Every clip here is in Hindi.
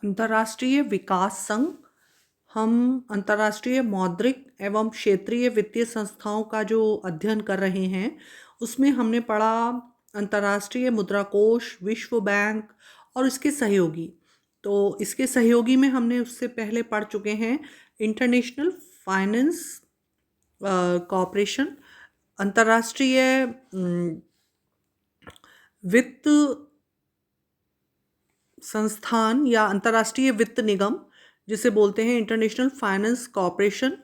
अंतर्राष्ट्रीय विकास संघ। हम अंतर्राष्ट्रीय मौद्रिक एवं क्षेत्रीय वित्तीय संस्थाओं का जो अध्ययन कर रहे हैं, उसमें हमने पढ़ा अंतर्राष्ट्रीय मुद्रा कोष, विश्व बैंक और इसके सहयोगी। तो इसके सहयोगी में हमने उससे पहले पढ़ चुके हैं इंटरनेशनल फाइनेंस कॉरपोरेशन, अंतर्राष्ट्रीय वित्त संस्थान या अंतर्राष्ट्रीय वित्त निगम, जिसे बोलते हैं इंटरनेशनल फाइनेंस कॉरपोरेशन।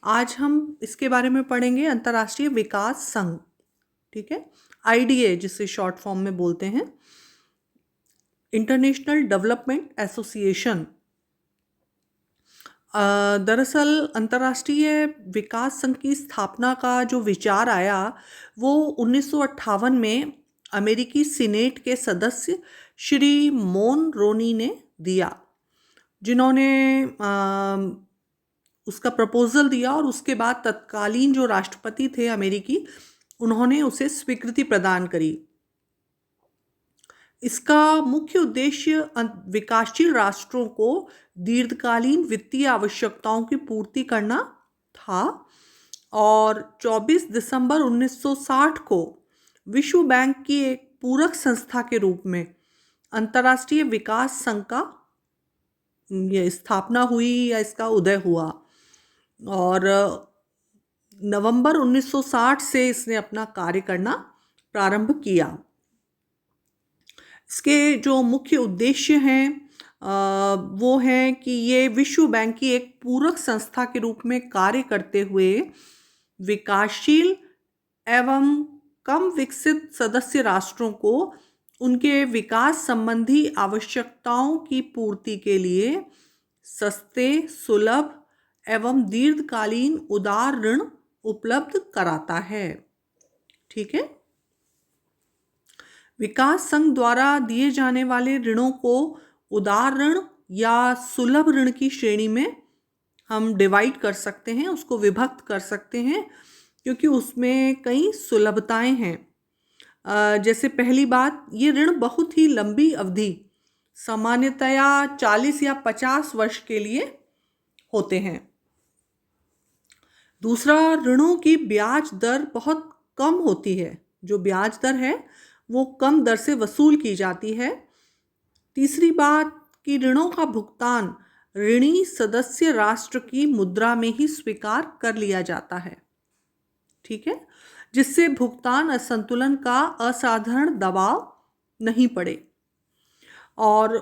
आज हम इसके बारे में पढ़ेंगे अंतर्राष्ट्रीय विकास संघ, ठीक है, आईडीए जिसे शॉर्ट फॉर्म में बोलते हैं, इंटरनेशनल डेवलपमेंट एसोसिएशन। दरअसल अंतर्राष्ट्रीय विकास संघ की स्थापना का जो विचार आया वो 1958 में अमेरिकी सीनेट के सदस्य श्री मोन रोनी ने दिया, जिन्होंने उसका प्रपोजल दिया और उसके बाद तत्कालीन जो राष्ट्रपति थे अमेरिकी, उन्होंने उसे स्वीकृति प्रदान करी। इसका मुख्य उद्देश्य विकासशील राष्ट्रों को दीर्घकालीन वित्तीय आवश्यकताओं की पूर्ति करना था और 24 दिसंबर 1960 को विश्व बैंक की एक पूरक संस्था के रूप में अंतर्राष्ट्रीय विकास संघ का ये स्थापना हुई या इसका उदय हुआ और नवंबर 1960 से इसने अपना कार्य करना प्रारंभ किया। इसके जो मुख्य उद्देश्य हैं वो है कि ये विश्व बैंक की एक पूरक संस्था के रूप में कार्य करते हुए विकासशील एवं कम विकसित सदस्य राष्ट्रों को उनके विकास संबंधी आवश्यकताओं की पूर्ति के लिए सस्ते, सुलभ एवं दीर्घकालीन उदार ऋण उपलब्ध कराता है। ठीक है। विकास संघ द्वारा दिए जाने वाले ऋणों को उदार ऋण या सुलभ ऋण की श्रेणी में हम डिवाइड कर सकते हैं, उसको विभक्त कर सकते हैं, क्योंकि उसमें कई सुलभताएं हैं। जैसे पहली बात, ये ऋण बहुत ही लंबी अवधि, सामान्यतया 40 या 50 वर्ष के लिए होते हैं। दूसरा, ऋणों की ब्याज दर बहुत कम होती है, जो ब्याज दर है वो कम दर से वसूल की जाती है। तीसरी बात कि ऋणों का भुगतान ऋणी सदस्य राष्ट्र की मुद्रा में ही स्वीकार कर लिया जाता है, ठीक है, जिससे भुगतान असंतुलन का असाधारण दबाव नहीं पड़े। और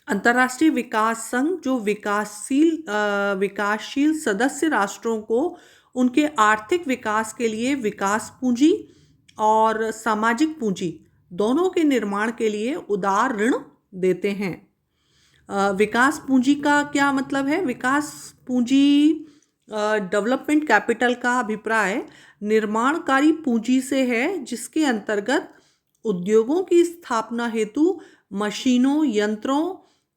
अंतर्राष्ट्रीय विकास संघ जो विकासशील सदस्य राष्ट्रों को उनके आर्थिक विकास के लिए विकास पूंजी और सामाजिक पूंजी दोनों के निर्माण के लिए उदार ऋण देते हैं। विकास पूंजी का क्या मतलब है? विकास पूंजी डेवलपमेंट कैपिटल का अभिप्राय निर्माणकारी पूंजी से है, जिसके अंतर्गत उद्योगों की स्थापना हेतु मशीनों, यंत्रों,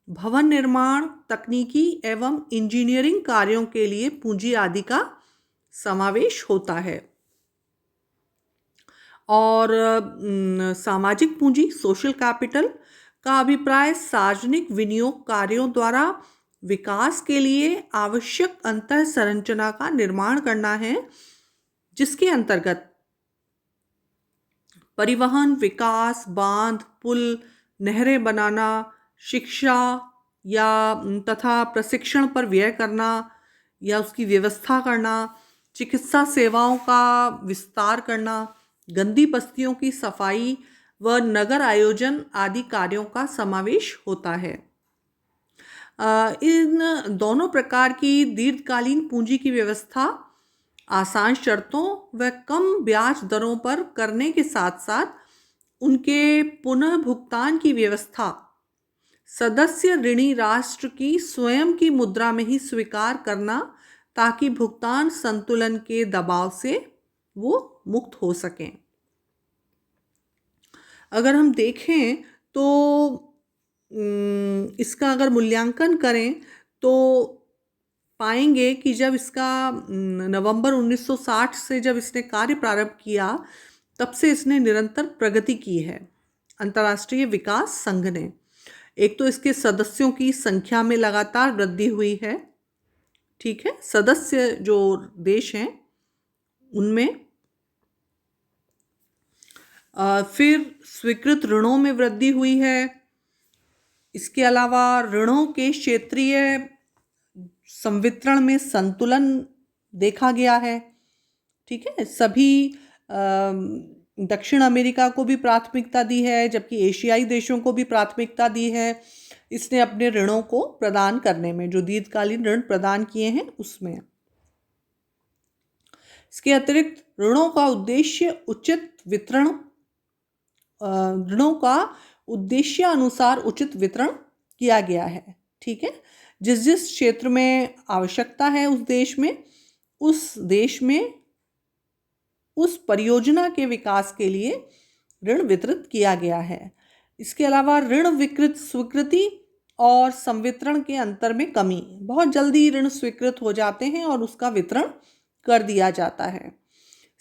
भवन निर्माण, तकनीकी एवं इंजीनियरिंग कार्यों के लिए पूंजी आदि का समावेश होता है। और सामाजिक पूंजी, सोशल कैपिटल का अभिप्राय सार्वजनिक विनियोग कार्यों द्वारा विकास के लिए आवश्यक अंतः संरचना का निर्माण करना है, जिसके अंतर्गत परिवहन, विकास, बांध, पुल, नहरें बनाना, शिक्षा या तथा प्रशिक्षण पर व्यय करना या उसकी व्यवस्था करना, चिकित्सा सेवाओं का विस्तार करना, गंदी बस्तियों की सफाई व नगर आयोजन आदि कार्यों का समावेश होता है। इन दोनों प्रकार की दीर्घकालीन पूंजी की व्यवस्था आसान शर्तों व कम ब्याज दरों पर करने के साथ साथ उनके पुनः भुगतान की व्यवस्था सदस्य ऋणी राष्ट्र की स्वयं की मुद्रा में ही स्वीकार करना, ताकि भुगतान संतुलन के दबाव से वो मुक्त हो सकें। अगर हम देखें तो इसका अगर मूल्यांकन करें तो पाएंगे कि जब इसका नवंबर 1960 से जब इसने कार्य प्रारंभ किया, तब से इसने निरंतर प्रगति की है अंतर्राष्ट्रीय विकास संघ ने। एक तो इसके सदस्यों की संख्या में लगातार वृद्धि हुई है, ठीक है, सदस्य जो देश हैं उनमें। फिर स्वीकृत ऋणों में वृद्धि हुई है। इसके अलावा ऋणों के क्षेत्रीय संवितरण में संतुलन देखा गया है, ठीक है। सभी दक्षिण अमेरिका को भी प्राथमिकता दी है, जबकि एशियाई देशों को भी प्राथमिकता दी है इसने अपने ऋणों को प्रदान करने में, जो दीर्घकालीन ऋण प्रदान किए हैं उसमें। इसके अतिरिक्त ऋणों का उद्देश्य उचित वितरण, ऋणों का उद्देश्य अनुसार उचित वितरण किया गया है, ठीक है। जिस जिस क्षेत्र में आवश्यकता है उस देश में उस परियोजना के विकास के लिए ऋण वितरित किया गया है। इसके अलावा ऋण विकृत स्वीकृति और संवितरण के अंतर में कमी, बहुत जल्दी ऋण स्वीकृत हो जाते हैं और उसका वितरण कर दिया जाता है।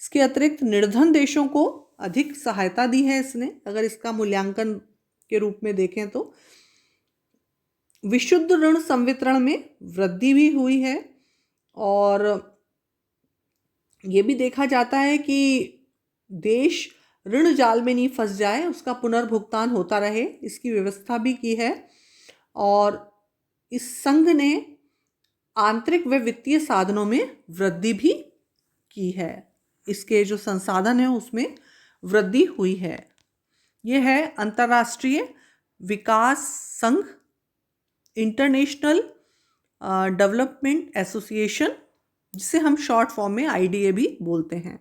इसके अतिरिक्त निर्धन देशों को अधिक सहायता दी है इसने, अगर इसका मूल्यांकन के रूप में देखें तो। विशुद्ध ऋण संवितरण में वृद्धि भी हुई है और ये भी देखा जाता है कि देश ऋण जाल में नहीं फंस जाए, उसका पुनर्भुगतान होता रहे, इसकी व्यवस्था भी की है। और इस संघ ने आंतरिक व वित्तीय साधनों में वृद्धि भी की है, इसके जो संसाधन है उसमें वृद्धि हुई है। यह है अंतर्राष्ट्रीय विकास संघ, इंटरनेशनल डेवलपमेंट एसोसिएशन, जिसे हम शॉर्ट फॉर्म में IDA भी बोलते हैं।